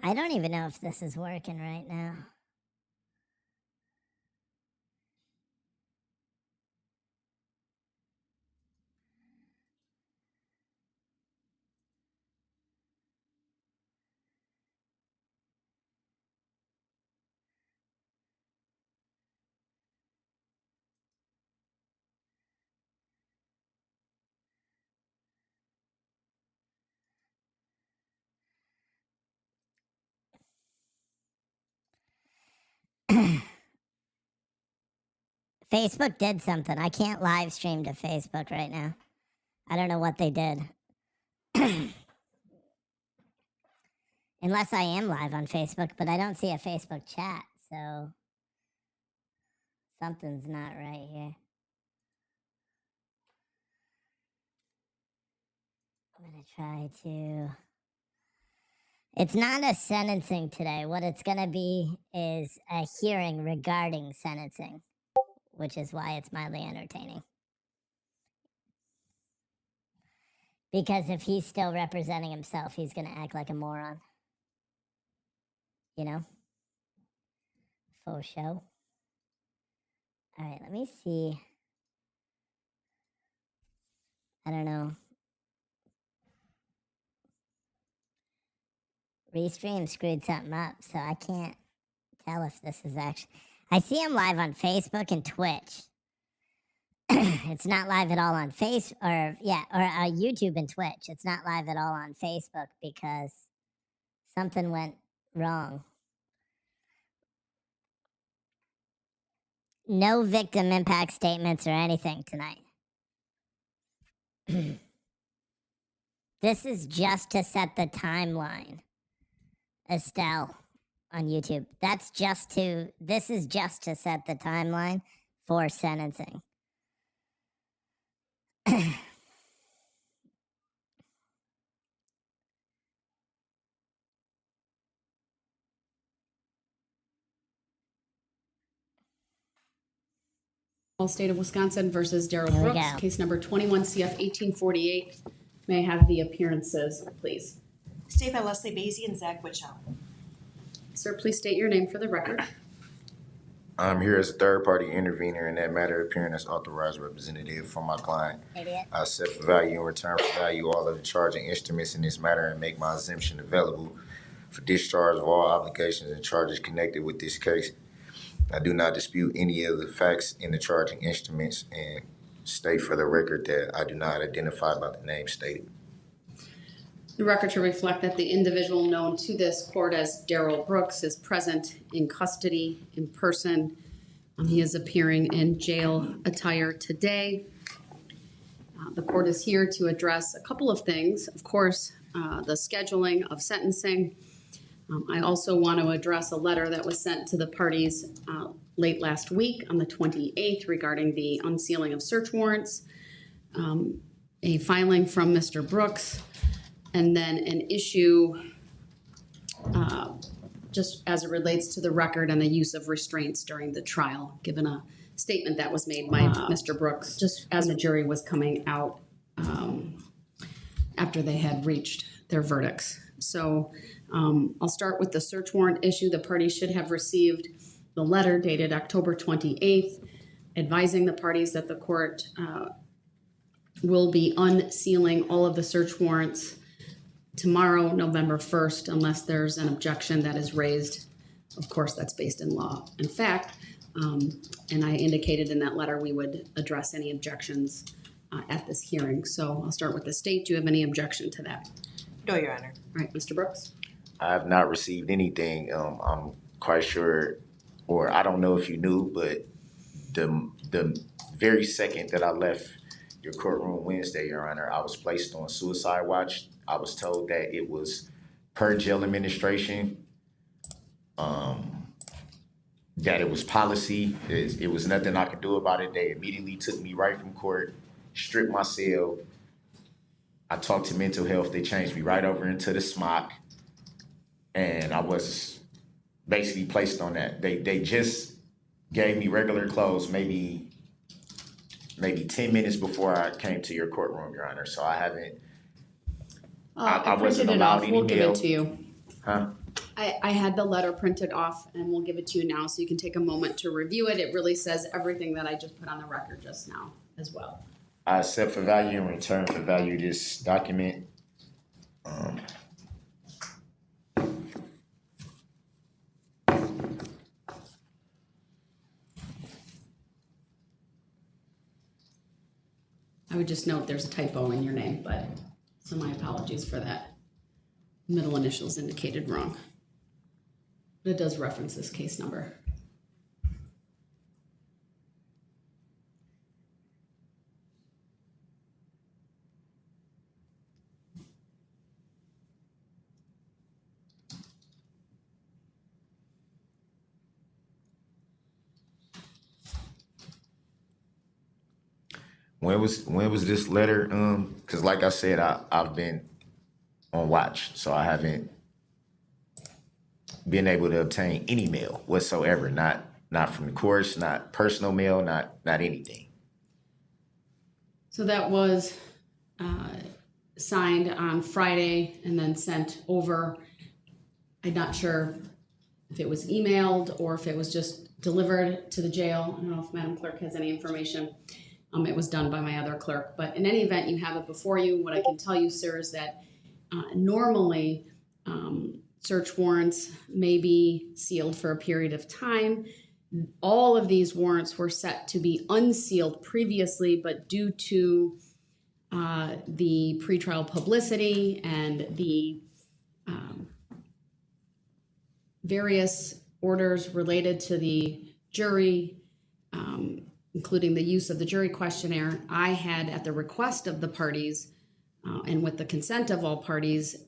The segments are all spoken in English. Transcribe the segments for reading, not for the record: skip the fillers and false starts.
I don't even know if this is working right now. Facebook did something. I can't live stream to Facebook right now. I don't know what they did. Unless I am live on Facebook, but I don't see a Facebook chat, so something's not right here. I'm going to try to... It's not a sentencing today. What it's going to be is a hearing regarding sentencing, which is why it's mildly entertaining. Because if he's still representing himself, he's going to act like a moron. You know? Faux show. All right, let me see. I don't know. Restream screwed something up, so I can't tell if this is actually... I see him live on Facebook and Twitch. It's not live at all on YouTube and Twitch. It's not live at all on Facebook because something went wrong. No victim impact statements or anything tonight. This is just to set the timeline. Estelle on YouTube. This is just to set the timeline for sentencing. State of Wisconsin versus Darrell Brooks, case number 21 CF 1848. May I have the appearances, please? State by Leslie Basie and Zach Witchow. Sir, please state your name for the record. I'm here as a third-party intervener in that matter, appearing as authorized representative for my client. Idiot. I set for value in return for value all of the charging instruments in this matter and make my exemption available for discharge of all obligations and charges connected with this case. I do not dispute any of the facts in the charging instruments and state for the record that I do not identify by the name stated. The record should reflect that the individual known to this court as Darrell Brooks is present in custody in person. He is appearing in jail attire today. The court is here to address a couple of things. Of course, the scheduling of sentencing. I also want to address a letter that was sent to the parties late last week on the 28th regarding the unsealing of search warrants, a filing from Mr. Brooks, and then an issue just as it relates to the record and the use of restraints during the trial, given a statement that was made by Mr. Brooks just as the jury was coming out after they had reached their verdicts. So I'll start with the search warrant issue. The parties should have received the letter dated October 28th, advising the parties that the court will be unsealing all of the search warrants tomorrow, November 1st, unless there's an objection that is raised. Of course, that's based in law and fact. And I indicated in that letter we would address any objections at this hearing. So I'll start with the state. Do you have any objection to that? No, Your Honor. All right, Mr. Brooks. I have not received anything. I'm quite sure, or I don't know if you knew, but the very second that I left your courtroom Wednesday, Your Honor, I was placed on suicide watch. I was told that it was per jail administration, that it was policy. It was nothing I could do about it. They immediately took me right from court, stripped my cell. I talked to mental health. They changed me right over into the smock. And I was basically placed on that. They just gave me regular clothes maybe 10 minutes before I came to your courtroom, Your Honor. So I haven't, I wasn't allowed any We'll give mail. it to you. Huh? I had the letter printed off and we'll give it to you now so you can take a moment to review it. It really says everything that I just put on the record just now as well. I accept for value and return for value this document. I would just note there's a typo in your name, but so my apologies for that. Middle initials indicated wrong. But it does reference this case number. When was this letter? Because like I said, I've been on watch, so I haven't been able to obtain any mail whatsoever. Not from the courts, not personal mail, not anything. So that was signed on Friday and then sent over. I'm not sure if it was emailed or if it was just delivered to the jail. I don't know if Madam Clerk has any information. It was done by my other clerk, but in any event, you have it before you. What I can tell you, sir, is that normally search warrants may be sealed for a period of time. All of these warrants were set to be unsealed previously, but due to the pretrial publicity and the various orders related to the jury, including the use of the jury questionnaire, I had, at the request of the parties and with the consent of all parties,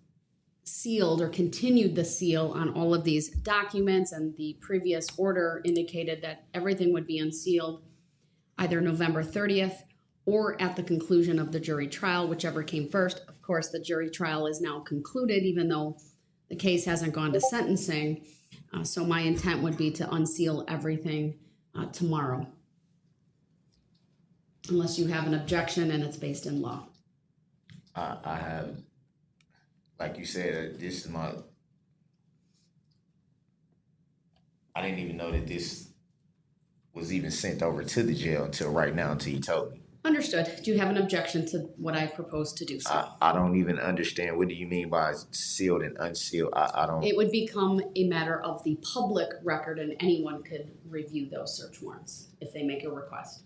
sealed or continued the seal on all of these documents, and the previous order indicated that everything would be unsealed either November 30th or at the conclusion of the jury trial, whichever came first. Of course, the jury trial is now concluded, even though the case hasn't gone to sentencing. So my intent would be to unseal everything tomorrow, unless you have an objection and it's based in law. I have, like you said, this is I didn't even know that this was even sent over to the jail until right now, until you told me. Understood. Do you have an objection to what I propose to do, sir? I don't even understand. What do you mean by sealed and unsealed? I don't. It would become a matter of the public record, and anyone could review those search warrants if they make a request.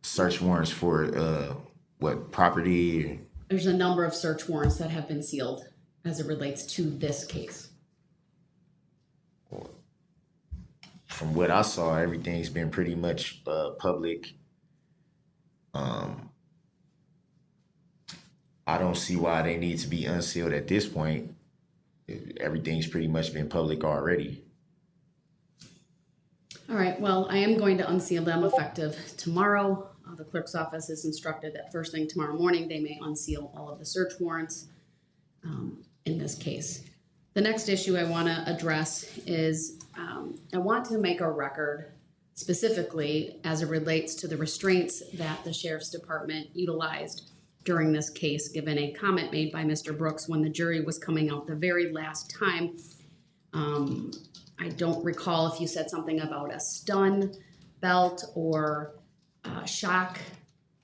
Search warrants for what, property? There's a number of search warrants that have been sealed as it relates to this case. From what I saw, everything's been pretty much public. I don't see why they need to be unsealed at this point. Everything's pretty much been public already. All right, well, I am going to unseal them effective tomorrow. The clerk's office is instructed that first thing tomorrow morning, they may unseal all of the search warrants in this case. The next issue I want to address is I want to make a record specifically as it relates to the restraints that the Sheriff's Department utilized during this case, given a comment made by Mr. Brooks when the jury was coming out the very last time. I don't recall if you said something about a stun belt or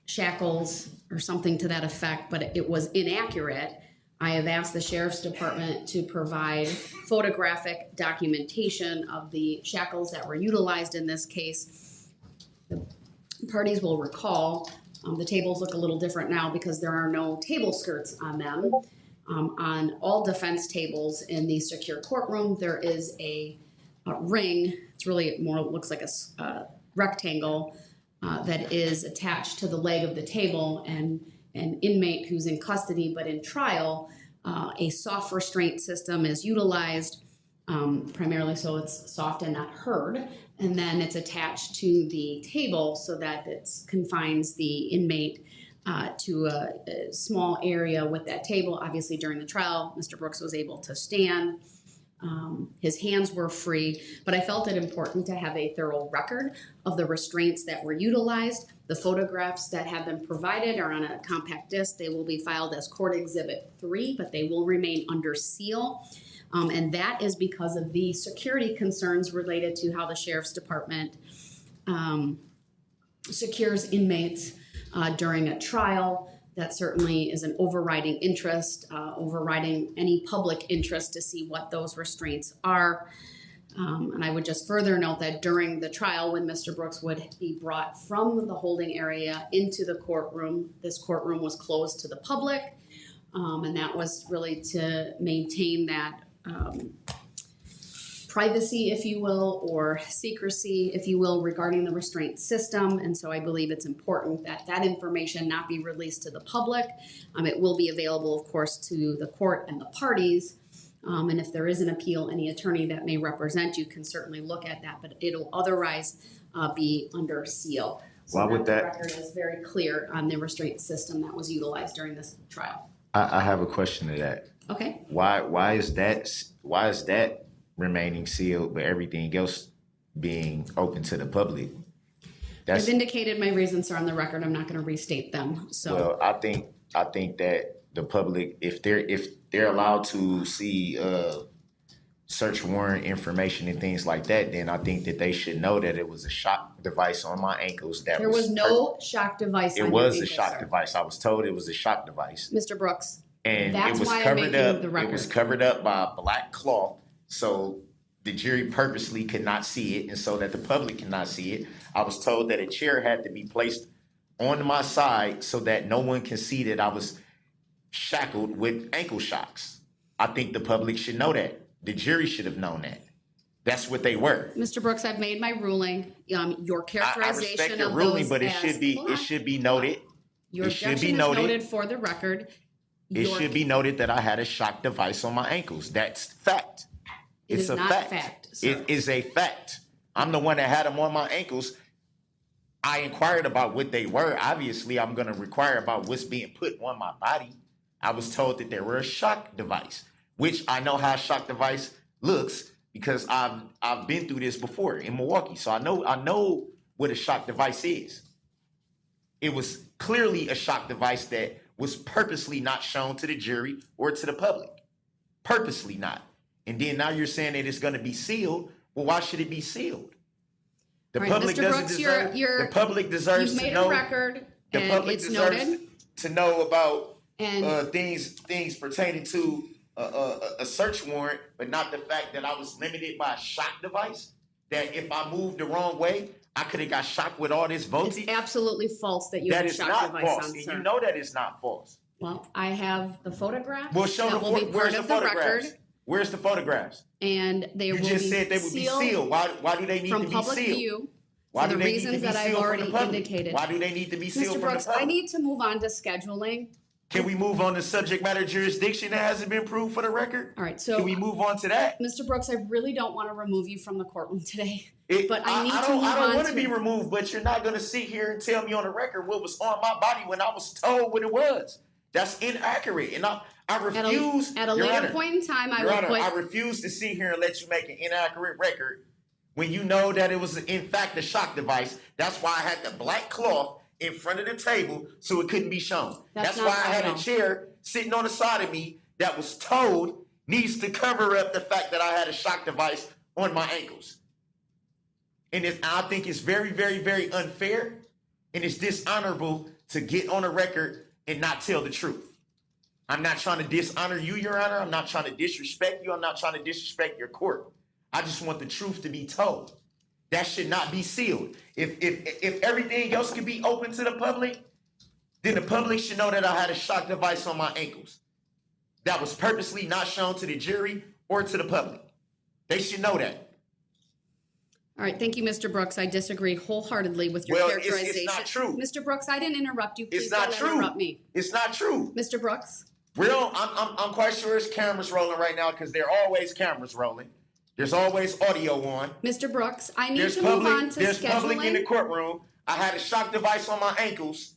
shackles or something to that effect, but it was inaccurate. I have asked the Sheriff's Department to provide photographic documentation of the shackles that were utilized in this case. The parties will recall the tables look a little different now because there are no table skirts on them. On all defense tables in the secure courtroom, there is a ring. It's really more looks like a rectangle that is attached to the leg of the table, and an inmate who's in custody but in trial, a soft restraint system is utilized, primarily so it's soft and not heard, and then it's attached to the table so that it confines the inmate to a small area with that table. Obviously, during the trial, Mr. Brooks was able to stand. His hands were free, but I felt it important to have a thorough record of the restraints that were utilized. The photographs that have been provided are on a compact disc. They will be filed as Court Exhibit 3, but they will remain under seal. And that is because of the security concerns related to how the sheriff's department secures inmates during a trial. That certainly is an overriding interest, overriding any public interest to see what those restraints are. And I would just further note that during the trial, when Mr. Brooks would be brought from the holding area into the courtroom, this courtroom was closed to the public. And that was really to maintain that privacy, if you will, or secrecy, if you will, regarding the restraint system. And so I believe it's important that that information not be released to the public. It will be available, of course, to the court and the parties. And if there is an appeal, any attorney that may represent you can certainly look at that, but it'll otherwise be under seal. So Why would the that- record is very clear on the restraint system that was utilized during this trial. I have a question to that. Okay. Why is that remaining sealed, but everything else being open to the public? I've indicated my reasons are on the record. I'm not going to restate them. So Well, I think that the public, if they're allowed to see search warrant information and things like that, then I think that they should know that it was a shock device on my ankles. there was no shock device. It on was your a ankle, shock sir. device. I was told it was a shock device, Mr. Brooks. and That's it was why I'm covered making up. the record. It was covered up by a black cloth, so the jury purposely could not see it, and so that the public cannot see it. I was told that a chair had to be placed on my side so that no one can see that I was shackled with ankle shocks. I think the public should know that. The jury should have known that. That's what they were. Mr. Brooks, I've made my ruling. Your I characterization respect your of ruling, those but it as- should be Hold on. noted. Your it should be objection is noted. noted for the record. It Your- should be noted that I had a shock device on my ankles. That's fact. It It's is a not fact. fact, sir. It is a fact. I'm the one that had them on my ankles. I inquired about what they were. Obviously, I'm going to require about what's being put on my body. I was told that they were a shock device, which I know how a shock device looks because I've been through this before in Milwaukee. So I know what a shock device is. It was clearly a shock device that was purposely not shown to the jury or to the public. Purposely not. And then now you're saying that it's going to be sealed. Well, why should it be sealed? The All right, public Mr. doesn't Brooks, deserve. The public deserves You've to made know. a record, The and public it's deserves noted. to know about And things pertaining to a search warrant, but not the fact that I was limited by a shock device. That if I moved the wrong way, I could have got shocked with all this it's voltage. absolutely false that you That have a is shock not device false, on, and sir. you know that it's not false. Well, I have the photographs Well, show that will be where's part the of the photographs? record, Where's the photographs? and they You will just be said they would be sealed. Why do they need to from be public sealed? view Why for do the they need to reasons be that I've sealed from already the public? indicated. Why do they need to be sealed Mr. from Brooks, the public? I need to move on to scheduling. Can we move on to subject matter jurisdiction that hasn't been proved for the record? All right, so Can we move on to that? Mr. Brooks, I really don't want to remove you from the courtroom today. But I need to don't, move I don't on want to to- be removed, but you're not going to sit here and tell me on the record what was on my body when I was told what it was. That's inaccurate, and I refuse. At a Your later Honor, point in time, I Your will Honor, put. I refuse to sit here and let you make an inaccurate record when you know that it was in fact a shock device. That's why I had the black cloth in front of the table so it couldn't be shown. That's That's not why I had right. a chair sitting on the side of me that was told needs to cover up the fact that I had a shock device on my ankles. And I think it's very, very, very unfair, and it's dishonorable to get on a record and not tell the truth. I'm not trying to dishonor you, Your Honor. I'm not trying to disrespect you. I'm not trying to disrespect your court. I just want the truth to be told. That should not be sealed. If everything else could be open to the public, then the public should know that I had a shock device on my ankles. That was purposely not shown to the jury or to the public. They should know that. All right, thank you, Mr. Brooks. I disagree wholeheartedly with your Well, characterization. it's not true. Mr. Brooks, I didn't interrupt you. Please It's not don't true. interrupt me. It's not true. Mr. Brooks, I'm quite sure there's cameras rolling right now because there are always cameras rolling. There's always audio on. Mr. Brooks, I need There's to move on to There's public in the scheduling. courtroom. I had a shock device on my ankles,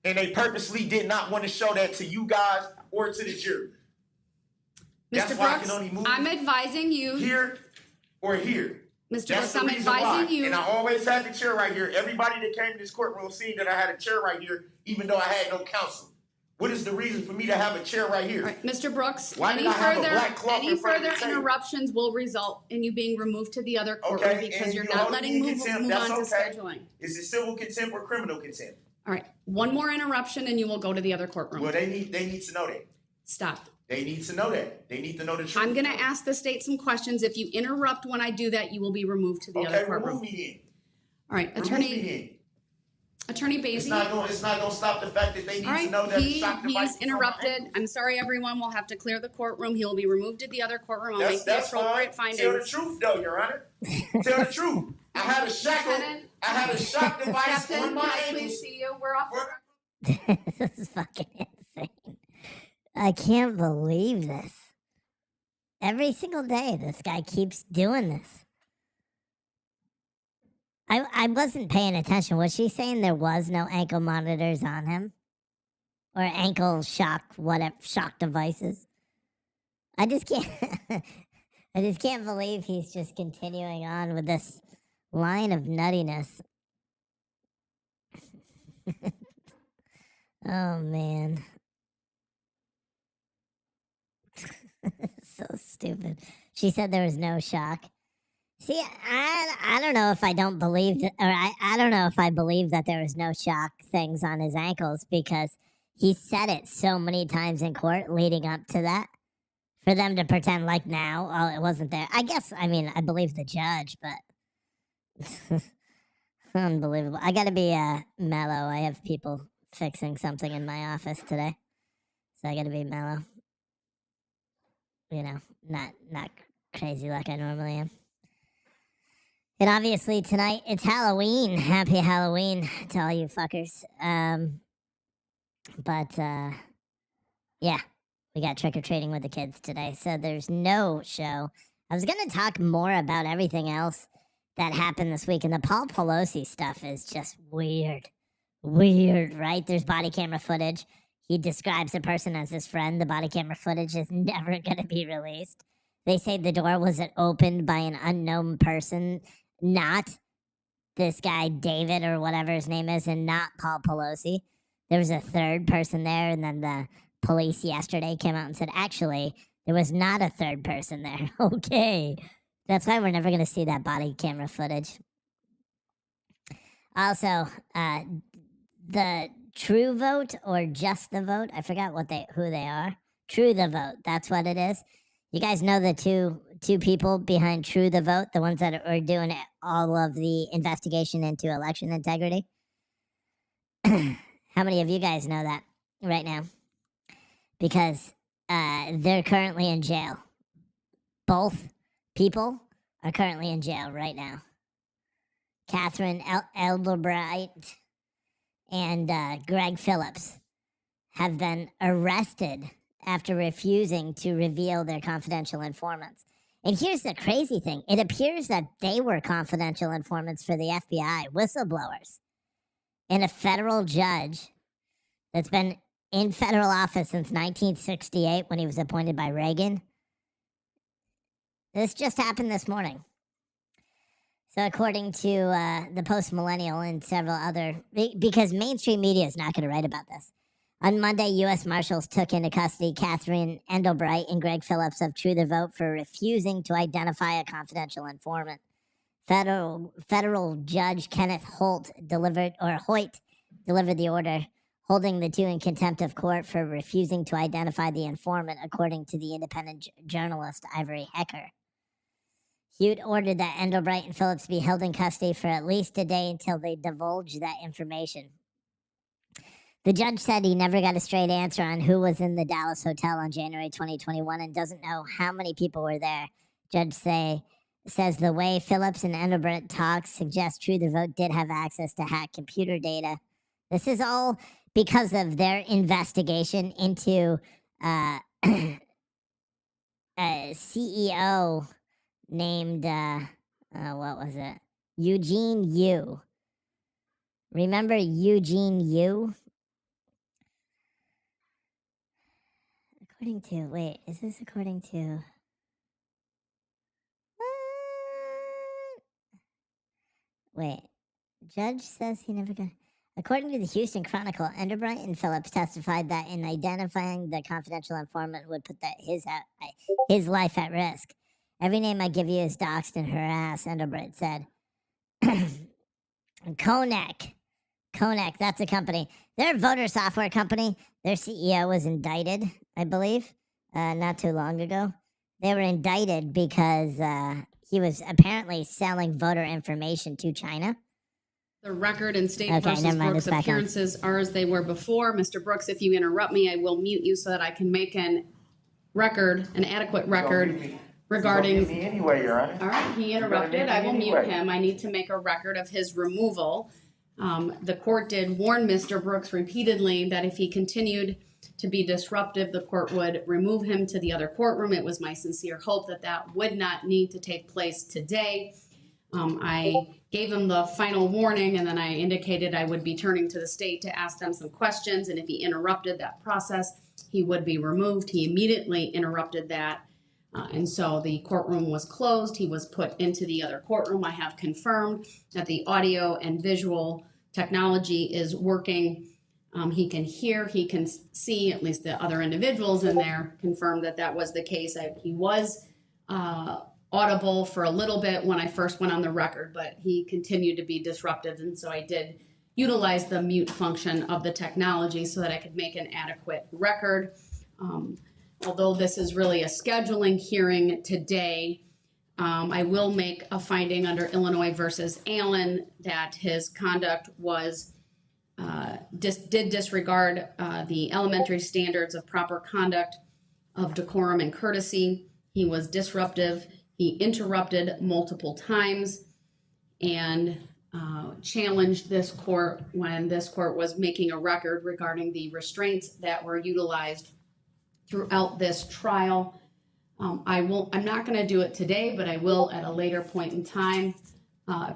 and they purposely did not want to show that to you guys or to the jury. That's Mr. why I Brooks, can only move I'm advising you. here or here. Mr. That's Brooks, the I'm reason why. advising you. And I always had the chair right here. Everybody that came to this courtroom seen that I had a chair right here, even though I had no counsel. What is the reason for me to have a chair right here? All right, Mr. Brooks, Why any did I have a further, black cloth any in front of further the table? interruptions will result in you being removed to the other courtroom Okay, because and you're you not hold letting me in move contempt, on that's to okay. scheduling. Is it civil contempt or criminal contempt? All right, one more interruption and you will go to the other courtroom. Well, they need to know that. Stop. They need to know that. They need to know the truth. I'm gonna ask the state some questions. If you interrupt when I do that, you will be removed to the other Okay, courtroom. remove me All right, then. Remove me then. Attorney It's Basie. not gonna stop the fact that they need All to right, know that the shock device he's is on my interrupted. ankle. I'm sorry, everyone. We'll have to clear the courtroom. He will be removed to the other courtroom. I'll make the That's appropriate fine. findings. Tell the truth, though, Your Honor. Tell the truth. I had a shackle. Lieutenant. I had a shock device Captain, on my can I ankles. please see you? We're off. This is fucking insane. I can't believe this. Every single day, this guy keeps doing this. I wasn't paying attention. Was she saying there was no ankle monitors on him? Or ankle shock, whatever, shock devices? I just can't, I just can't believe he's just continuing on with this line of nuttiness. Oh, man. So stupid. She said there was no shock. See, I don't know if I don't believe that, or I don't know if I believe that there was no shock things on his ankles because he said it so many times in court leading up to that. For them to pretend like now, oh, it wasn't there. I guess, I mean, I believe the judge, but unbelievable. I gotta be mellow. I have people fixing something in my office today, so I gotta be mellow. You know, not crazy like I normally am. And obviously tonight it's Halloween. Happy Halloween to all you fuckers. But yeah, we got trick or treating with the kids today, so there's no show. I was gonna talk more about everything else that happened this week, and the Paul Pelosi stuff is just weird. Weird, right? There's body camera footage. He describes a person as his friend. The body camera footage is never going to be released. They say the door was opened by an unknown person, not this guy David or whatever his name is, and not Paul Pelosi. There was a third person there, and then the police yesterday came out and said, actually, there was not a third person there. Okay. That's why we're never going to see that body camera footage. Also, the True Vote or Just the Vote, I forgot who they are. True the Vote, that's what it is. You guys know the two people behind True the Vote, the ones that are doing all of the investigation into election integrity? How many of you guys know that right now? Because they're currently in jail. Both people are currently in jail right now. Catherine Elderbright and Greg Phillips have been arrested after refusing to reveal their confidential informants. And here's the crazy thing. It appears that they were confidential informants for the FBI, whistleblowers. And a federal judge that's been in federal office since 1968 when he was appointed by Reagan. This just happened this morning. So according to the Post-Millennial and several other, because mainstream media is not going to write about this. On Monday, U.S. Marshals took into custody Catherine Endelbright and Greg Phillips of True the Vote for refusing to identify a confidential informant. Federal Judge Kenneth Hoyt delivered the order, holding the two in contempt of court for refusing to identify the informant, according to the independent journalist Ivory Hecker. Hewitt ordered that Endelbright and Phillips be held in custody for at least a day until they divulge that information. The judge said he never got a straight answer on who was in the Dallas hotel on January 2021 and doesn't know how many people were there. Judge says the way Phillips and Endelbright talks suggests True the Vote did have access to hacked computer data. This is all because of their investigation into a CEO named, what was it? Eugene Yu. Remember Eugene Yu? According to, wait, is this according to... What? Wait, judge says he never got... According to the Houston Chronicle, Enderbright and Phillips testified that in identifying the confidential informant would put his life at risk. Every name I give you is doxed and harassed, Enderbright said. Konak, that's a company. They're a voter software company. Their CEO was indicted, I believe, not too long ago. They were indicted because he was apparently selling voter information to China. The record and State Okay, versus never mind, Brooks it's back on. appearances are as they were before. Mr. Brooks, if you interrupt me, I will mute you so that I can make an adequate record regarding. Me anyway, Your Honor. All right, he interrupted. I will mute him. I need to make a record of his removal. The court did warn Mr. Brooks repeatedly that if he continued to be disruptive, the court would remove him to the other courtroom. It was my sincere hope that that would not need to take place today. I gave him the final warning, and then I indicated I would be turning to the state to ask them some questions, and if he interrupted that process, he would be removed. He immediately interrupted that, and so the courtroom was closed. He was put into the other courtroom. I have confirmed that the audio and visual technology is working. He can hear, he can see, at least the other individuals in there confirmed that that was the case. He was audible for a little bit when I first went on the record, but he continued to be disruptive, and so I did utilize the mute function of the technology so that I could make an adequate record. Although this is really a scheduling hearing today, I will make a finding under Illinois versus Allen that his conduct was did disregard the elementary standards of proper conduct, of decorum and courtesy. He was disruptive. He interrupted multiple times and challenged this court when this court was making a record regarding the restraints that were utilized throughout this trial. I'm not going to do it today, but I will at a later point in time.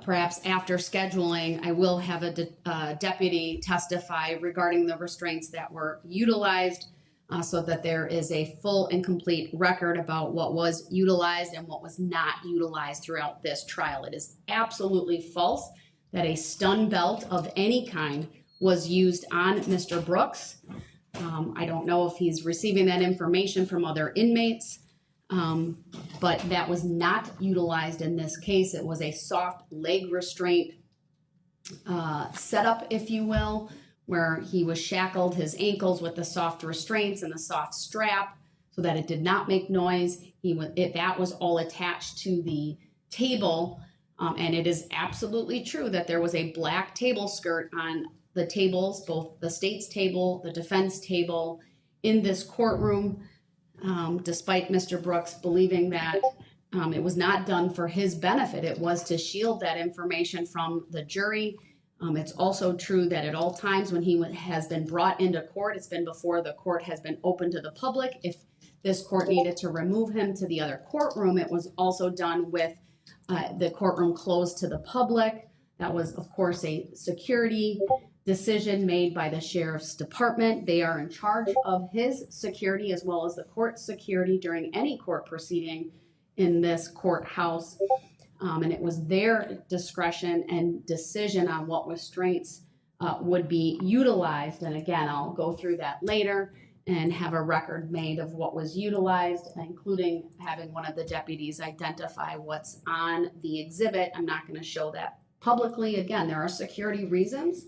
Perhaps after scheduling, I will have a deputy testify regarding the restraints that were utilized so that there is a full and complete record about what was utilized and what was not utilized throughout this trial. It is absolutely false that a stun belt of any kind was used on Mr. Brooks. I don't know if he's receiving that information from other inmates. But that was not utilized in this case. It was a soft leg restraint setup, if you will, where he was shackled his ankles with the soft restraints and the soft strap so that it did not make noise. That was all attached to the table, and it is absolutely true that there was a black table skirt on the tables, both the state's table, the defense table, in this courtroom. Despite Mr. Brooks believing that it was not done for his benefit. It was to shield that information from the jury. It's also true that at all times when he has been brought into court, it's been before the court has been open to the public. If this court needed to remove him to the other courtroom, it was also done with the courtroom closed to the public. That was, of course, a security decision made by the sheriff's department. They are in charge of his security as well as the court's security during any court proceeding in this courthouse. And it was their discretion and decision on what restraints would be utilized. And again, I'll go through that later and have a record made of what was utilized, including having one of the deputies identify what's on the exhibit. I'm not going to show that publicly. Again, there are security reasons.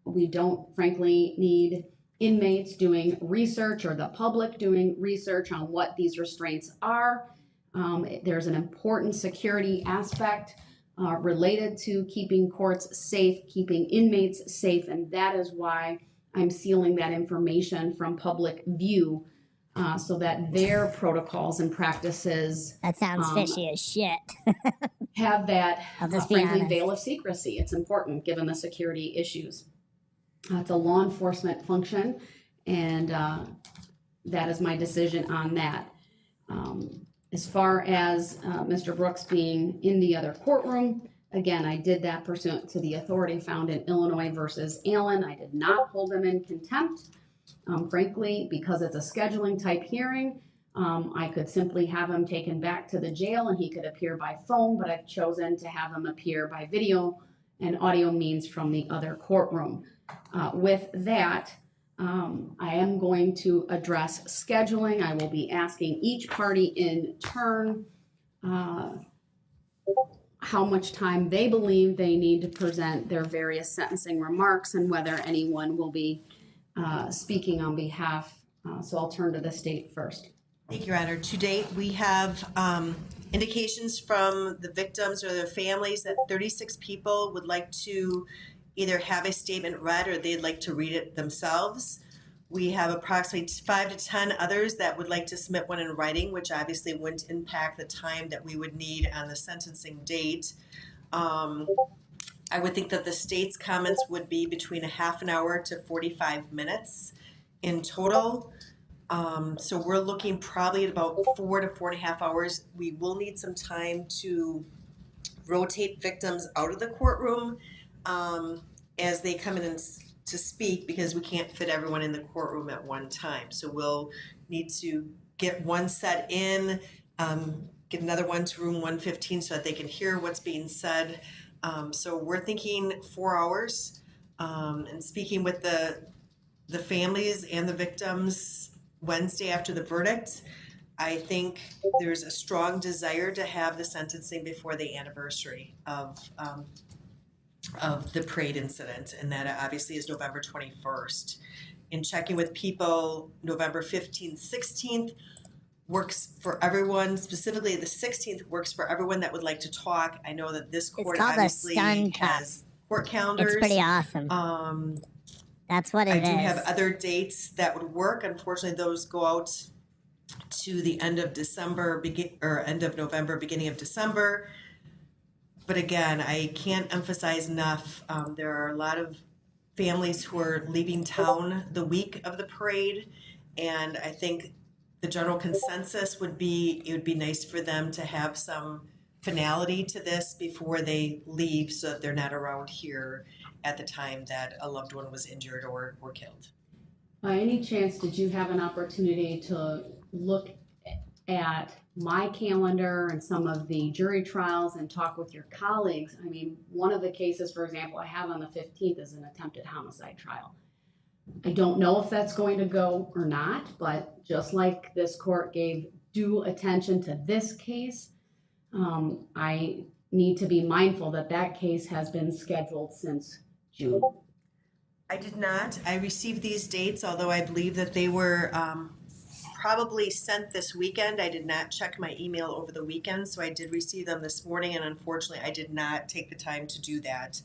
We don't, frankly, need inmates doing research or the public doing research on what these restraints are. There's an important security aspect related to keeping courts safe, keeping inmates safe, and that is why I'm sealing that information from public view so that their protocols and practices That sounds fishy as shit. have that, I'll just be frankly, honest. veil of secrecy. It's important given the security issues. It's a law enforcement function, and that is my decision on that. As far as Mr. Brooks being in the other courtroom, again, I did that pursuant to the authority found in Illinois versus Allen. I did not hold him in contempt. Frankly, because it's a scheduling type hearing, I could simply have him taken back to the jail and he could appear by phone, but I've chosen to have him appear by video and audio means from the other courtroom. With that, I am going to address scheduling. I will be asking each party in turn how much time they believe they need to present their various sentencing remarks and whether anyone will be speaking on behalf. So I'll turn to the state first. Thank you, Your Honor. To date, we have indications from the victims or their families that 36 people would like to either have a statement read or they'd like to read it themselves. We have approximately 5 to 10 others that would like to submit one in writing, which obviously wouldn't impact the time that we would need on the sentencing date. I would think that the state's comments would be between a half an hour to 45 minutes in total. So we're looking probably at about 4 to 4.5 hours. We will need some time to rotate victims out of the courtroom as they come in and to speak, because we can't fit everyone in the courtroom at one time. So we'll need to get one set in, get another one to room 115 so that they can hear what's being said. So we're thinking 4 hours, and speaking with the families and the victims Wednesday after the verdict. I think there's a strong desire to have the sentencing before the anniversary of the parade incident, and that obviously is November 21st. In checking with people, November 15th, 16th works for everyone. Specifically, the 16th works for everyone that would like to talk. I know that this court obviously has court calendars. It's pretty awesome. That's what it is. I do have other dates that would work. Unfortunately, those go out to the end of December, end of November, beginning of December. But again, I can't emphasize enough, there are a lot of families who are leaving town the week of the parade, and I think the general consensus would be it would be nice for them to have some finality to this before they leave, so that they're not around here at the time that a loved one was injured or killed. By any chance, did you have an opportunity to look at my calendar and some of the jury trials and talk with your colleagues? I mean, one of the cases, for example, I have on the 15th is an attempted homicide trial. I don't know if that's going to go or not, but just like this court gave due attention to this case, I need to be mindful that that case has been scheduled since June. I did not. I received these dates, although I believe that they were probably sent this weekend. I did not check my email over the weekend, so I did receive them this morning, and unfortunately I did not take the time to do that.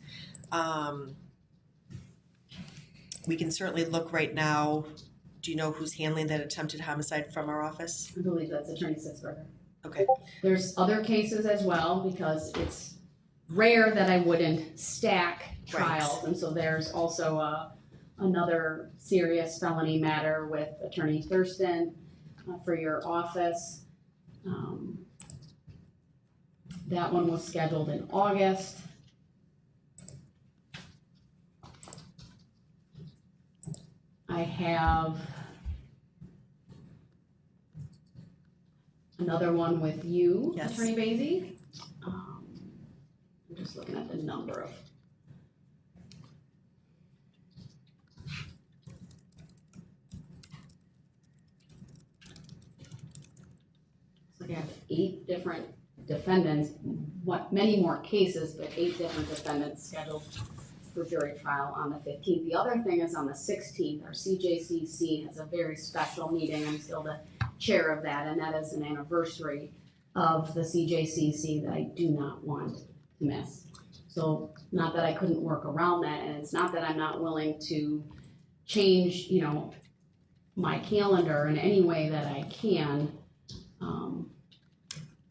We can certainly look right now. Do you know who's handling that attempted homicide from our office? I believe that's Attorney Sitzberger. Okay. There's other cases as well, because it's rare that I wouldn't stack trials. Right. And so there's also another serious felony matter with Attorney Thurston for your office. That one was scheduled in August. I have another one with you, yes. Attorney Basie. I'm just looking at the number of. So we have 8 different defendants, many more cases, but 8 different defendants scheduled for jury trial on the 15th. The other thing is on the 16th, our CJCC has a very special meeting. I'm still the chair of that, and that is an anniversary of the CJCC that I do not want to miss. So not that I couldn't work around that, and it's not that I'm not willing to change, my calendar in any way that I can.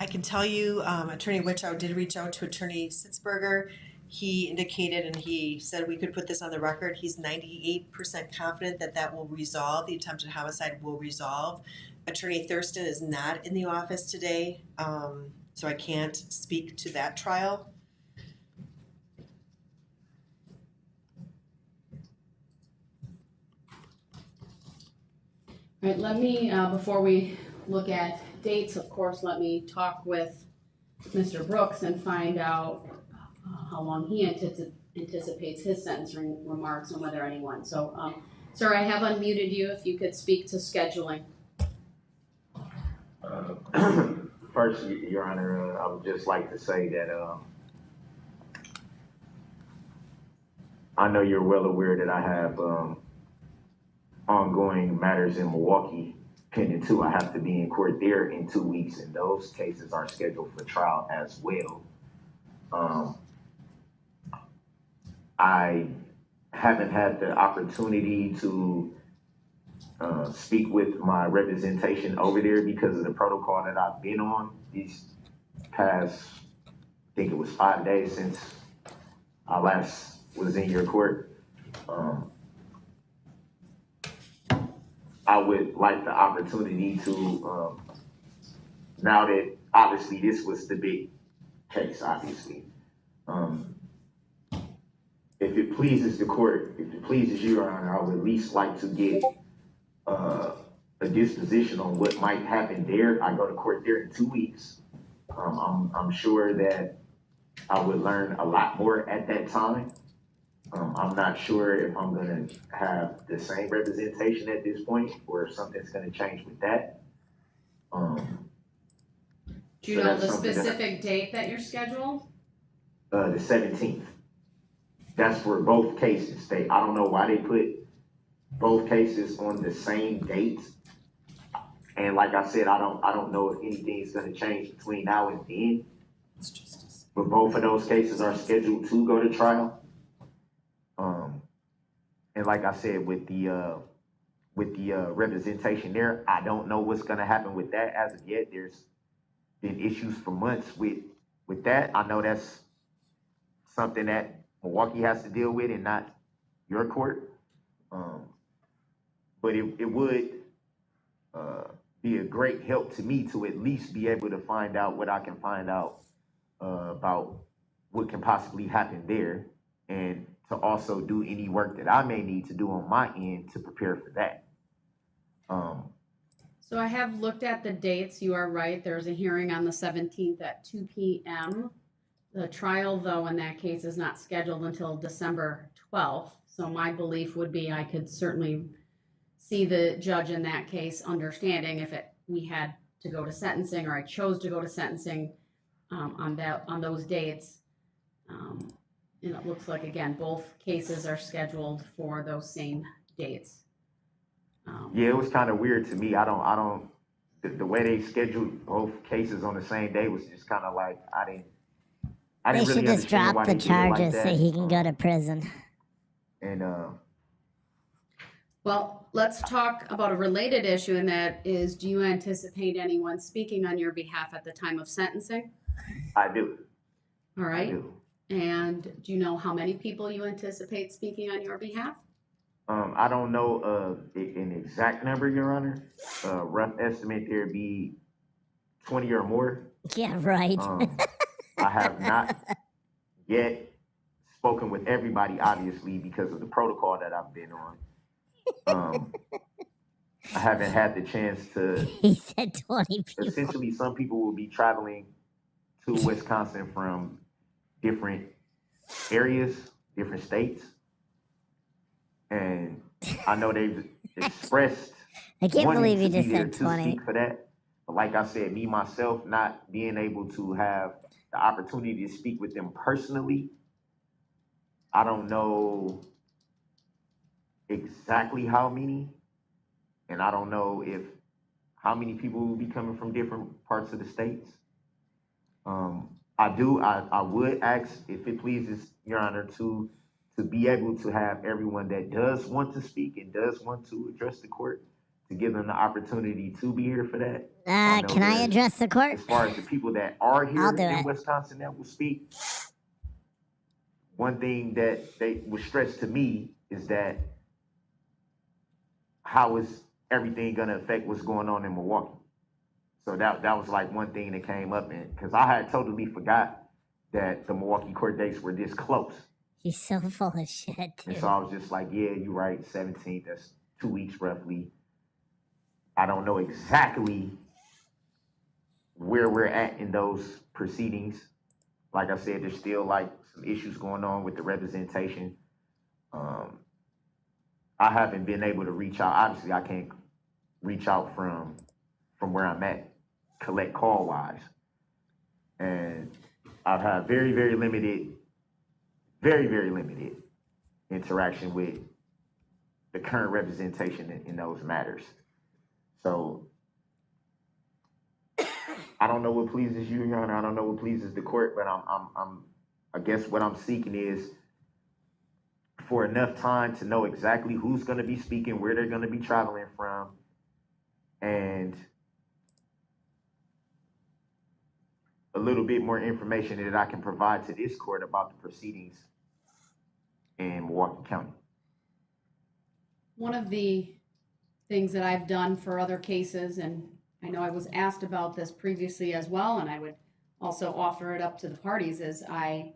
I can tell you, Attorney Wichow did reach out to Attorney Sitzberger. He indicated, and he said we could put this on the record, he's 98% confident that that will resolve, the attempted homicide will resolve. Attorney Thurston is not in the office today, so I can't speak to that trial. All right, let me, before we look at dates, of course, let me talk with Mr. Brooks and find out how long he anticipates his sentencing remarks and whether anyone. So, sir, I have unmuted you if you could speak to scheduling. First, Your Honor, I would just like to say that I know you're well aware that I have ongoing matters in Milwaukee pending too. I have to be in court there in 2 weeks, and those cases are scheduled for trial as well. I haven't had the opportunity to speak with my representation over there because of the protocol that I've been on these past, I think it was 5 days since I last was in your court. I would like the opportunity to, now that obviously this was the big case, obviously. If it pleases the court, if it pleases you, Your Honor, I would at least like to get a disposition on what might happen there. I go to court there in 2 weeks. I'm sure that I would learn a lot more at that time. I'm not sure if I'm gonna have the same representation at this point or if something's gonna change with that. Do you know the specific date that you're scheduled? The 17th. That's for both cases. I don't know why they put both cases on the same date. And like I said, I don't know if anything's gonna change between now and then. It's justice. But both of those cases are scheduled to go to trial. And like I said, with the representation there, I don't know what's gonna happen with that as of yet. There's been issues for months with that. I know that's something that Milwaukee has to deal with and not your court. But it would be a great help to me to at least be able to find out what I can find out about what can possibly happen there, and to also do any work that I may need to do on my end to prepare for that. So I have looked at the dates. You are right. There's a hearing on the 17th at 2 p.m. The trial, though, in that case is not scheduled until December 12th. So my belief would be I could certainly see the judge in that case understanding if we had to go to sentencing or I chose to go to sentencing on those dates. And it looks like, again, both cases are scheduled for those same dates. Yeah, it was kind of weird to me. The way they scheduled both cases on the same day was just kind of like, I didn't They really should just understand why drop the they did it like charges so that. he can go to prison. And Well, let's talk about a related issue, and that is, do you anticipate anyone speaking on your behalf at the time of sentencing? I do. All right. I do. And do you know how many people you anticipate speaking on your behalf? I don't know an exact number, Your Honor. Rough estimate there'd be 20 or more. Yeah, right. I have not yet spoken with everybody, obviously, because of the protocol that I've been on. I haven't had the chance to. He said 20 people. Essentially, some people will be traveling to Wisconsin from different areas, different states. And I know they've expressed I can't wanting believe you to just be there said to 20. speak for that. But like I said, me, myself, not being able to have the opportunity to speak with them personally, I don't know exactly how many, and I don't know how many people will be coming from different parts of the states. I would ask, if it pleases Your Honor, to be able to have everyone that does want to speak and does want to address the court, to give them the opportunity to be here for that. Can I address the court? As far as the people that are here I'll do in it. Wisconsin that will speak, one thing that they would stress to me is that how is everything gonna affect what's going on in Milwaukee? So that was like one thing that came up, and because I had totally forgot that the Milwaukee court dates were this close. He's so full of shit, And dude. so I was just like, yeah, you're right, 17th, that's 2 weeks roughly. I don't know exactly where we're at in those proceedings. Like I said, there's still like some issues going on with the representation. I haven't been able to reach out. Obviously, I can't reach out from where I'm at, collect call wise, and I've had very limited, very limited interaction with the current representation in those matters. So I don't know what pleases you, Your Honor. I don't know what pleases the court, but I guess what I'm seeking is for enough time to know exactly who's going to be speaking, where they're going to be traveling from, and a little bit more information that I can provide to this court about the proceedings in Milwaukee County. One of the things that I've done for other cases, and I know I was asked about this previously as well, and I would also offer it up to the parties, is I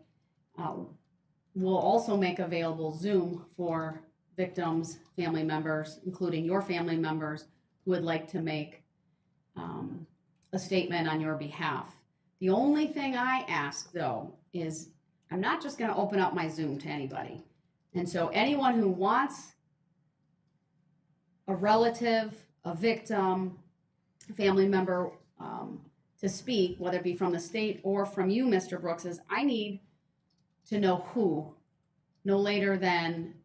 will also make available Zoom for victims, family members, including your family members, who would like to make a statement on your behalf. The only thing I ask, though, is I'm not just going to open up my Zoom to anybody. And so anyone who wants a relative, a victim, a family member to speak, whether it be from the state or from you, Mr. Brooks, is I need to know who, no later than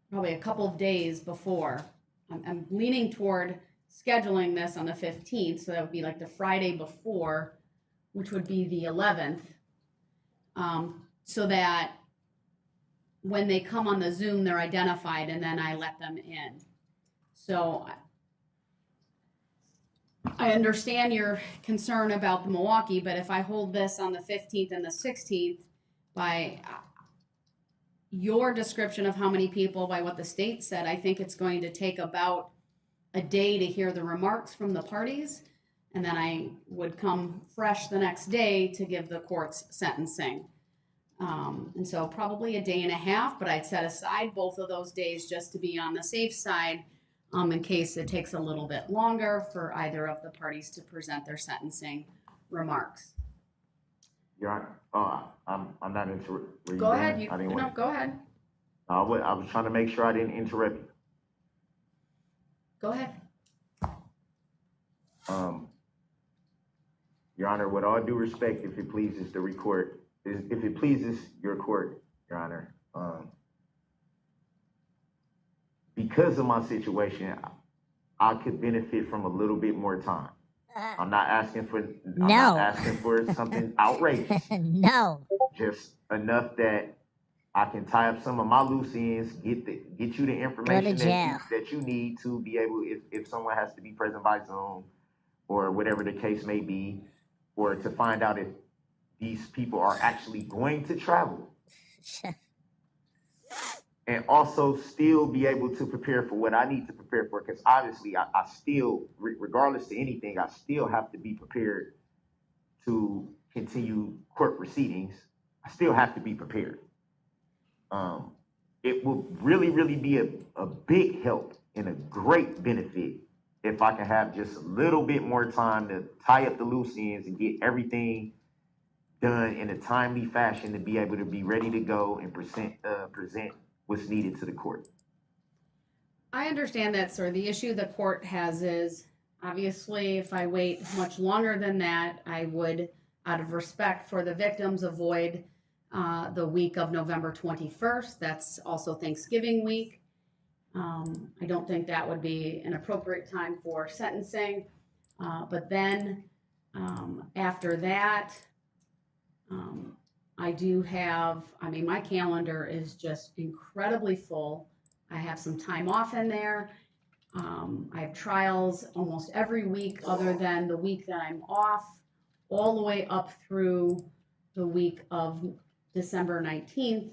probably a couple of days before. I'm leaning toward scheduling this on the 15th, so that would be like the Friday before, which would be the 11th, so that when they come on the Zoom, they're identified, and then I let them in. So I understand your concern about the Milwaukee, but if I hold this on the 15th and the 16th, by your description of how many people, by what the state said, I think it's going to take about a day to hear the remarks from the parties, and then I would come fresh the next day to give the court's sentencing. And so probably a day and a half, but I'd set aside both of those days just to be on the safe side, in case it takes a little bit longer for either of the parties to present their sentencing remarks. Your Honor, I'm not interrupting. Go ahead. Go ahead. I was trying to make sure I didn't interrupt you. Go ahead. Your Honor, with all due respect, if it pleases the court, if it pleases your court, Your Honor, because of my situation, I could benefit from a little bit more time. I'm not asking for something outrageous. No. Just enough that I can tie up some of my loose ends, get you the information that you need to be able, if someone has to be present by Zoom or whatever the case may be, or to find out if these people are actually going to travel. And also still be able to prepare for what I need to prepare for, because obviously I still, regardless to anything, I still have to be prepared to continue court proceedings. I still have to be prepared. It will really be a big help and a great benefit if I can have just a little bit more time to tie up the loose ends and get everything done in a timely fashion to be able to be ready to go and present what's needed to the court. I understand that, sir. The issue the court has is, obviously, if I wait much longer than that, I would, out of respect for the victims, avoid the week of November 21st. That's also Thanksgiving week. I don't think that would be an appropriate time for sentencing. But then after that, I do have, my calendar is just incredibly full. I have some time off in there. I have trials almost every week other than the week that I'm off, all the way up through the week of December 19th.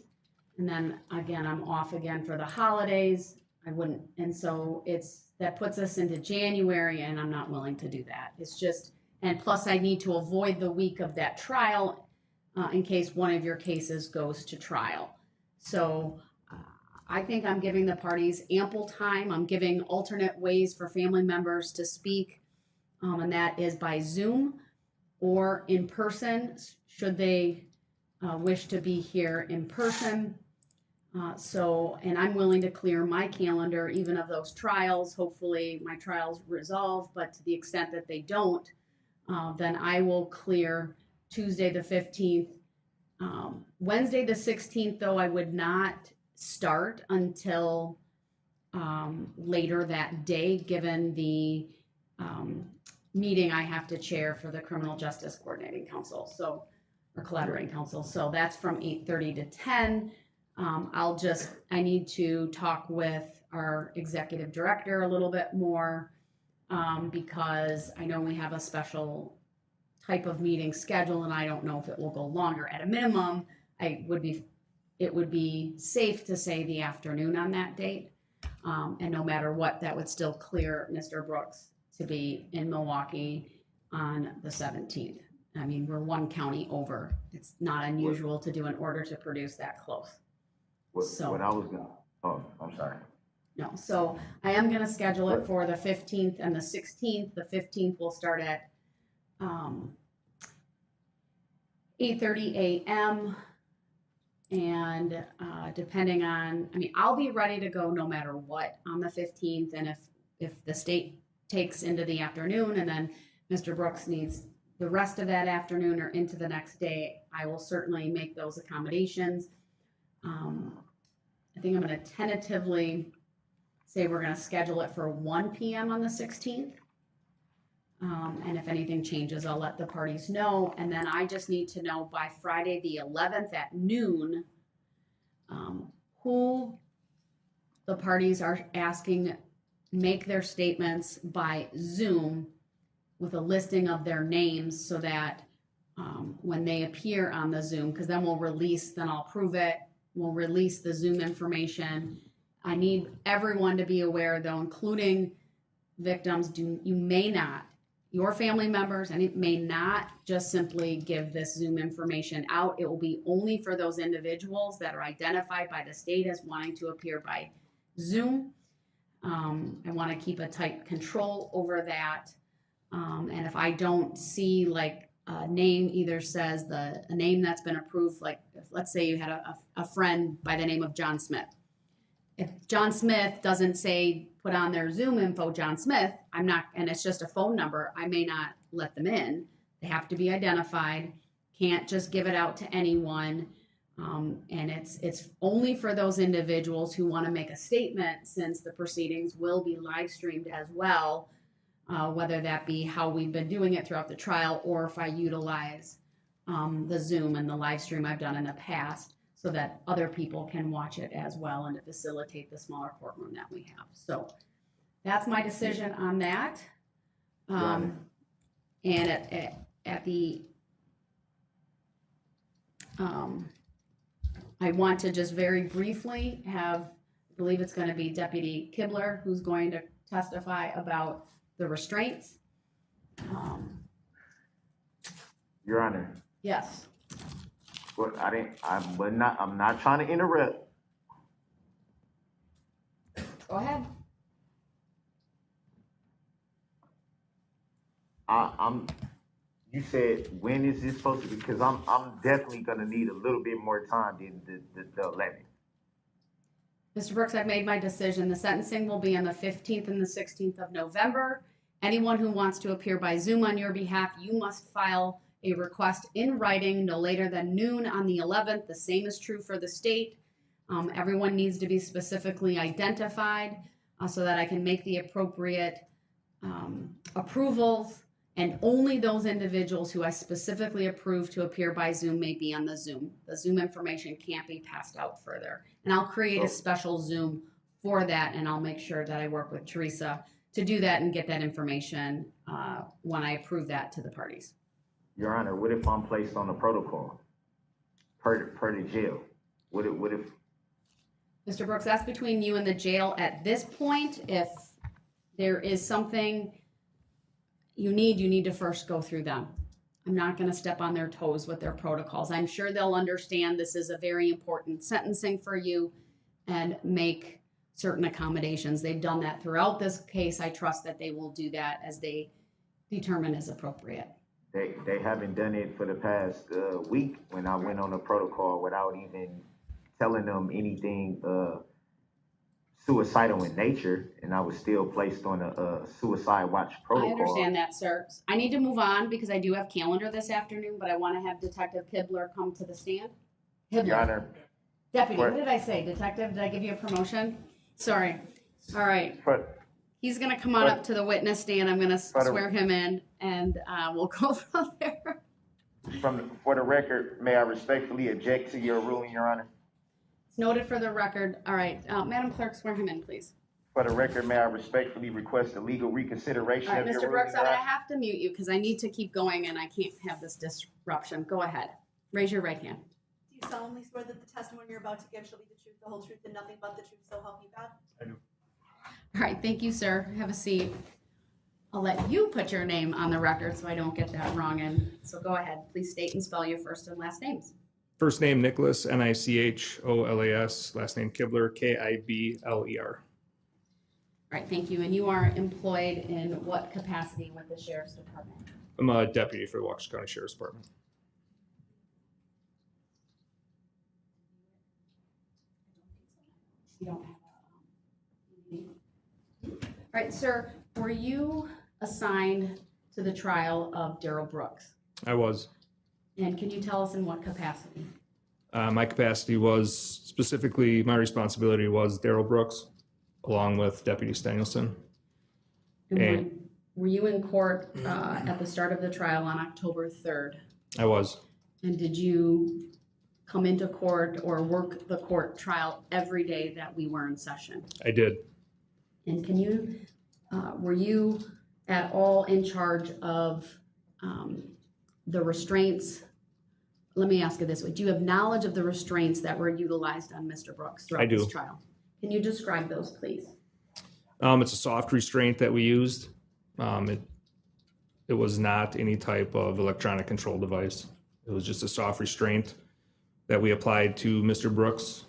And then again, I'm off again for the holidays. And so that puts us into January, and I'm not willing to do that. It's just, and plus I need to avoid the week of that trial in case one of your cases goes to trial. So I think I'm giving the parties ample time. I'm giving alternate ways for family members to speak, and that is by Zoom or in person, should they wish to be here in person. And I'm willing to clear my calendar even of those trials. Hopefully my trials resolve, but to the extent that they don't, then I will clear Tuesday the 15th. Wednesday the 16th, though, I would not start until later that day, given the meeting I have to chair for the Criminal Justice Coordinating Council, or Collaborating Council. So that's from 8:30 to 10. I need to talk with our executive director a little bit more, because I know we have a special type of meeting schedule, and I don't know if it will go longer. At a minimum, it would be safe to say the afternoon on that date. And no matter what, that would still clear Mr. Brooks to be in Milwaukee on the 17th. I mean, we're one county over. It's not unusual to do an order to produce that close. What I was gonna, I'm sorry. No, so I am gonna schedule it for the 15th and the 16th. The 15th will start at 8:30 a.m. And depending on, I mean, I'll be ready to go no matter what on the 15th. And if the state takes into the afternoon and then Mr. Brooks needs the rest of that afternoon or into the next day, I will certainly make those accommodations. I think I'm going to tentatively say we're going to schedule it for 1 p.m. on the 16th. And if anything changes, I'll let the parties know. And then I just need to know by Friday the 11th at noon, who the parties are asking make their statements by Zoom with a listing of their names, so that when they appear on the Zoom, because then I'll approve it, we'll release the Zoom information. I need everyone to be aware, though, including victims, you may not, your family members, and it may not just simply give this Zoom information out. It will be only for those individuals that are identified by the state as wanting to appear by Zoom. I want to keep a tight control over that. And if I don't see like a name either says a name that's been approved, like let's say you had a friend by the name of John Smith. If John Smith doesn't say, put on their Zoom info, John Smith, and it's just a phone number, I may not let them in. They have to be identified, can't just give it out to anyone. And it's only for those individuals who want to make a statement, since the proceedings will be live streamed as well, whether that be how we've been doing it throughout the trial, or if I utilize the Zoom and the live stream I've done in the past, so that other people can watch it as well, and to facilitate the smaller courtroom that we have. So that's my decision on that. And I want to just very briefly have, I believe it's going to be Deputy Kibler who's going to testify about the restraints. Your Honor. Yes. Well, I'm not trying to interrupt. Go ahead. You said, when is this supposed to be? Because I'm definitely gonna need a little bit more time than the 11th. Mr. Brooks, I've made my decision. The sentencing will be on the 15th and the 16th of November. Anyone who wants to appear by Zoom on your behalf, you must file a request in writing no later than noon on the 11th. The same is true for the state. Everyone needs to be specifically identified so that I can make the appropriate approvals, and only those individuals who I specifically approve to appear by Zoom may be on the Zoom. The Zoom information can't be passed out further. And I'll create a special Zoom for that, and I'll make sure that I work with Teresa to do that and get that information when I approve that to the parties. Your Honor, what if I'm placed on the protocol per the jail? What if? Mr. Brooks, that's between you and the jail at this point. If there is something you need to first go through them. I'm not going to step on their toes with their protocols. I'm sure they'll understand this is a very important sentencing for you and make certain accommodations. They've done that throughout this case. I trust that they will do that as they determine is appropriate. They haven't done it for the past week when I went on a protocol without even telling them anything suicidal in nature, and I was still placed on a suicide watch protocol. I understand that, sir. I need to move on because I do have calendar this afternoon, but I want to have Detective Kibler come to the stand. Your Kibler. Honor, Deputy, What? what did I say? Detective, did I give you a promotion? Sorry. All right. but He's gonna come on But- up to the witness stand. I'm gonna But- swear him in, and we'll go from there. for the record, may I respectfully object to your ruling, Your Honor? It's noted for the record. All right, Madam Clerk, swear him in, please. For the record, may I respectfully request a legal reconsideration All right, of your Mr. ruling, Brooks, Your I'm gonna Honor? have to mute you because I need to keep going and I can't have this disruption. Go ahead. Raise your right hand. Do you solemnly swear that the testimony you're about to give shall be the truth, the whole truth, and nothing but the truth, so help you God? All right, thank you, sir. Have a seat. I'll let you put your name on the record so I don't get that wrong. And so go ahead. Please state and spell your first and last names. First name Nicholas, Nicholas. Last name Kibler, Kibler. All right, thank you. And you are employed in what capacity with the Sheriff's Department? I'm a deputy for the Waukesha County Sheriff's Department. You don't have a. All right, sir, were you assigned to the trial of Darrell Brooks? I was. And can you tell us in what capacity? My capacity was specifically, my responsibility was Darrell Brooks, along with Deputy Stengelson. And And- were you in court at the start of the trial on October 3rd? I was. And did you come into court or work the court trial every day that we were in session? I did. And can you, were you at all in charge of the restraints? Let me ask you this way. Do you have knowledge of the restraints that were utilized on Mr. Brooks I throughout this do. trial? Can you describe those, please? It's a soft restraint that we used. It was not any type of electronic control device. It was just a soft restraint that we applied to Mr. Brooks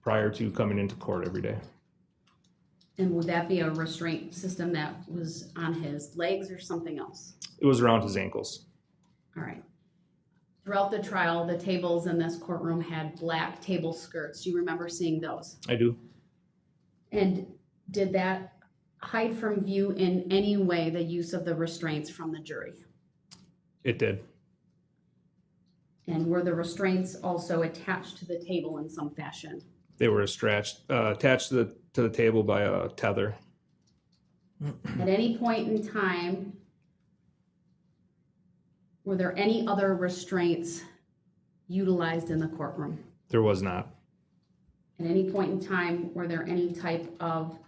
prior to coming into court every day. And would that be a restraint system that was on his legs or something else? It was around his ankles. All right. Throughout the trial, the tables in this courtroom had black table skirts. Do you remember seeing those? I do. And did that hide from view in any way the use of the restraints from the jury? It did. And were the restraints also attached to the table in some fashion? They were attached to the table by a tether. At any point in time, were there any other restraints utilized in the courtroom? There was not. At any point in time, were there any type of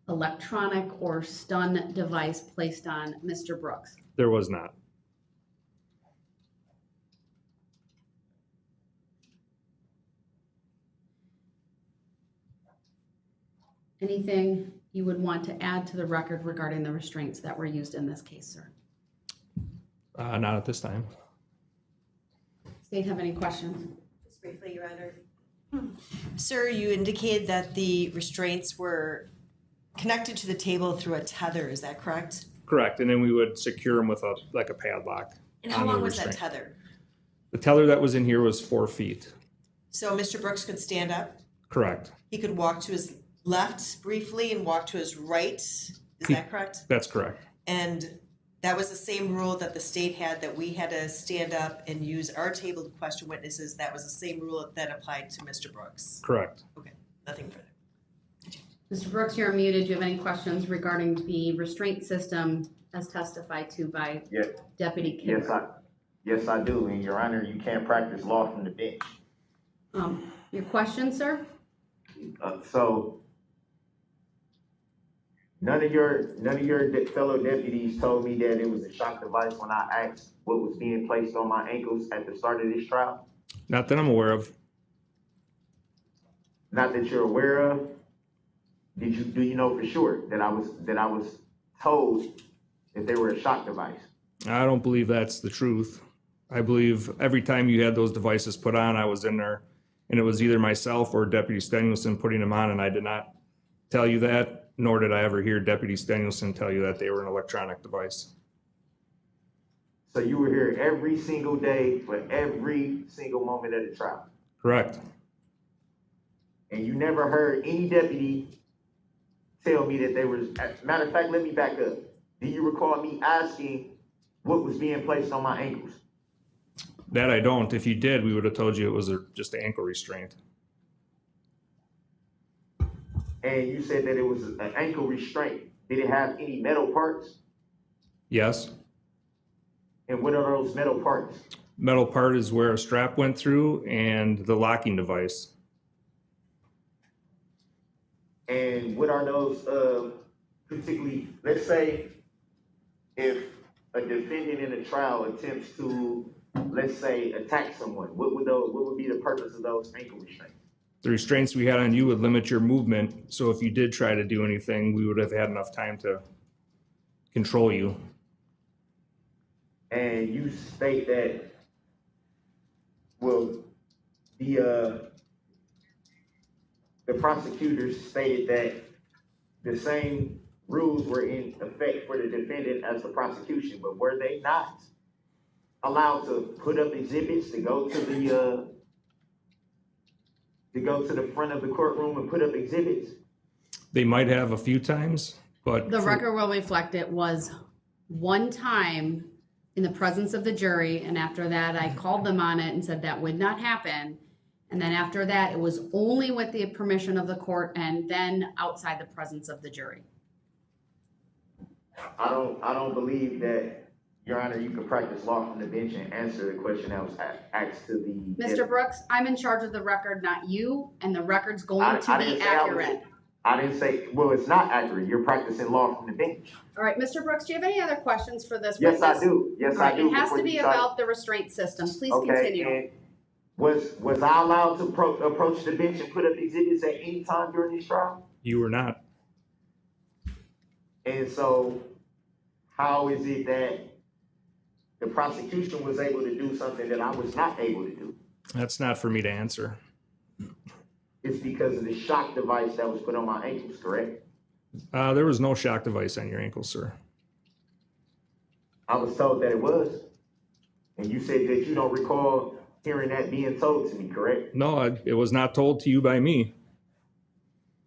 electronic or stun device placed on Mr. Brooks? There was not. Anything you would want to add to the record regarding the restraints that were used in this case, sir? Not at this time. State, have any questions? Just briefly, Your Honor. Sir, you indicated that the restraints were connected to the table through a tether, is that correct? Correct. And then we would secure them with a padlock. And how on the long was that restraint. tether? The tether that was in here was 4 feet. So Mr. Brooks could stand up, Correct. he could walk to his left briefly and walk to his right, is that correct? That's correct. And that was the same rule that the state had, that we had to stand up and use our table to question witnesses. That was the same rule that applied to Mr. Brooks. Correct. Okay, nothing further. Mr. Brooks, you're muted. Do you have any questions regarding the restraint system as testified to by Yes. Deputy Kibler? Yes, I do. And Your Honor, you can't practice law from the bench. Your question, sir? So none of your fellow deputies told me that it was a shock device when I asked what was being placed on my ankles at the start of this trial. Not that I'm aware of. Not that you're aware of. Do you know for sure that I was told that they were a shock device? I don't believe that's the truth. I believe every time you had those devices put on, I was in there, and it was either myself or Deputy Stengelson putting them on, and I did not tell you that, nor did I ever hear Deputy Stengelson tell you that they were an electronic device. So you were here every single day for every single moment of the trial. Correct. And you never heard any deputy tell me that they was, matter of fact, let me back up. Do you recall me asking what was being placed on my ankles? That I don't. If you did, we would have told you it was just an ankle restraint. And you said that it was an ankle restraint. Did it have any metal parts? Yes. And what are those metal parts? Metal part is where a strap went through and the locking device. And what are those, particularly, let's say if a defendant in a trial attempts to, let's say, attack someone, what would be the purpose of those ankle restraints? The restraints we had on you would limit your movement. So if you did try to do anything, we would have had enough time to control you. And you state that, well, the prosecutors stated that the same rules were in effect for the defendant as the prosecution, but were they not allowed to put up exhibits to go to the front of the courtroom and put up exhibits? They might have a few times, but The record will reflect it was one time in the presence of the jury, and after that, I called them on it and said that would not happen. And then after that, it was only with the permission of the court and then outside the presence of the jury. I don't believe that, Your Honor, you can practice law from the bench and answer the question that was asked to the... Mr. Brooks, I'm in charge of the record, not you, and the record's going to be accurate. I didn't say, well, it's not accurate. You're practicing law from the bench. All right, Mr. Brooks, do you have any other questions for this Yes, witness? I do. Yes, All right, I do. it has Before to be you start- about the restraint system. Please Okay, continue. and was I allowed to approach the bench and put up exhibits at any time during this trial? you were not. And so, how is it that the prosecution was able to do something that I was not able to do? That's not for me to answer. It's because of the shock device that was put on my ankles, correct? There was no shock device on your ankle, sir. I was told that it was. And you said that you don't recall hearing that being told to me, correct? No, it was not told to you by me.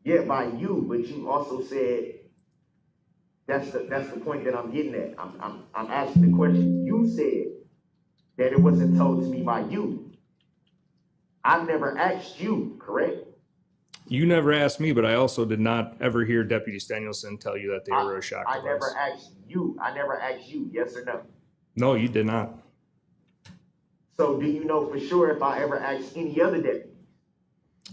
Yeah, by you, but you also said that's the point that I'm getting at. I'm asking the question. You said that it wasn't told to me by you. I never asked you, correct? You never asked me, but I also did not ever hear Deputy Danielson tell you that they were a shock I device. never asked you. I never asked you, yes or no. No, you did not. So do you know for sure if I ever asked any other deputy?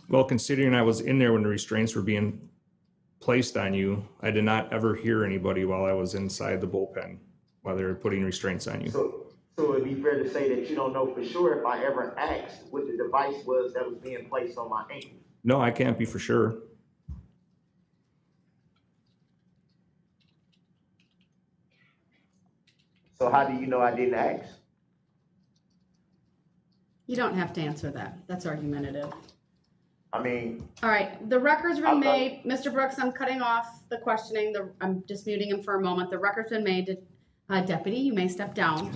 Well, considering I was in there when the restraints were being placed on you, I did not ever hear anybody while I was inside the bullpen while they were putting restraints on you. So it'd be fair to say that you don't know for sure if I ever asked what the device was that was being placed on my ankle. No, I can't be for sure. So how do you know I didn't ask? You don't have to answer that. That's argumentative. I mean, All right, the record's been Okay. made. Mr. Brooks, I'm cutting off the questioning. I'm just muting him for a moment. The record's been made. Deputy, you may step down.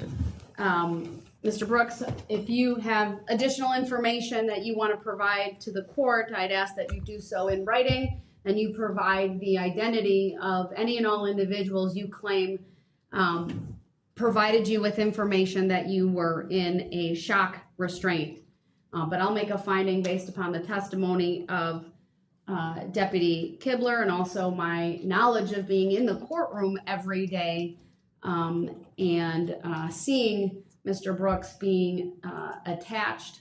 Mr. Brooks, if you have additional information that you want to provide to the court, I'd ask that you do so in writing and you provide the identity of any and all individuals you claim provided you with information that you were in a shock restraint. But I'll make a finding based upon the testimony of Deputy Kibler and also my knowledge of being in the courtroom every day and seeing Mr. Brooks being attached,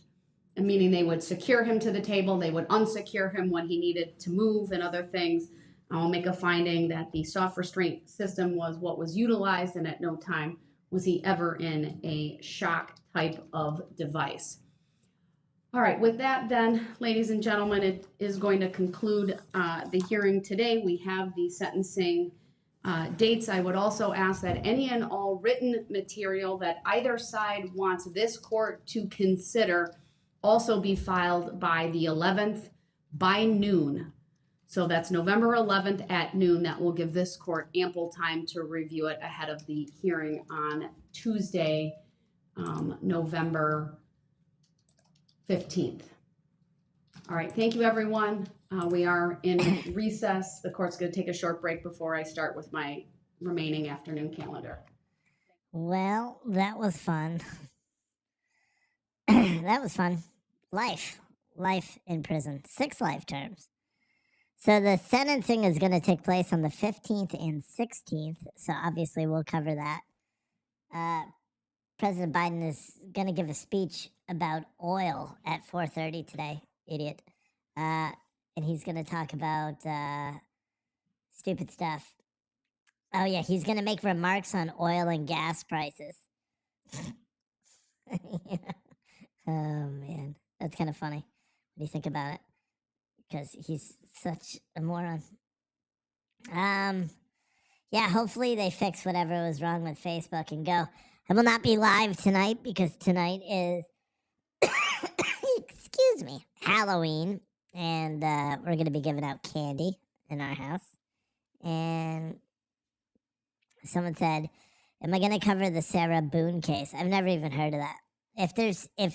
meaning they would secure him to the table, they would unsecure him when he needed to move and other things. I'll make a finding that the soft restraint system was what was utilized and at no time was he ever in a shock type of device. All right, with that then, ladies and gentlemen, it is going to conclude the hearing today. We have the sentencing dates. I would also ask that any and all written material that either side wants this court to consider also be filed by the 11th by noon. So that's November 11th at noon. That will give this court ample time to review it ahead of the hearing on Tuesday, November 15th. All right, thank you, everyone. We are in recess. The court's going to take a short break before I start with my remaining afternoon calendar. Well, that was fun. That was fun. Life in prison. 6 life terms. So the sentencing is going to take place on the 15th and 16th. So obviously we'll cover that. President Biden is going to give a speech about oil at 4:30 today. Idiot. And he's going to talk about stupid stuff. Oh, yeah, he's going to make remarks on oil and gas prices. Yeah. Oh, man. That's kind of funny when you think about it. Because he's such a moron. Yeah, hopefully they fix whatever was wrong with Facebook and go. I will not be live tonight because tonight is, excuse me, Halloween. And we're going to be giving out candy in our house. And someone said, am I going to cover the Sarah Boone case? I've never even heard of that. If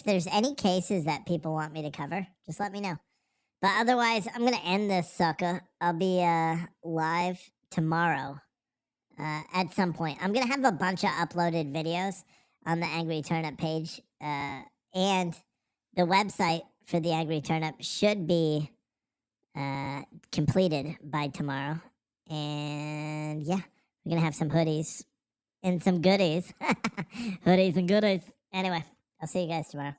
there's any cases that people want me to cover, just let me know. But otherwise, I'm going to end this sucker. I'll be live tomorrow at some point. I'm going to have a bunch of uploaded videos on the Angry Turnip page. And the website for the Angry Turnip should be completed by tomorrow. And yeah, we're going to have some hoodies and some goodies. Hoodies and goodies. Anyway, I'll see you guys tomorrow.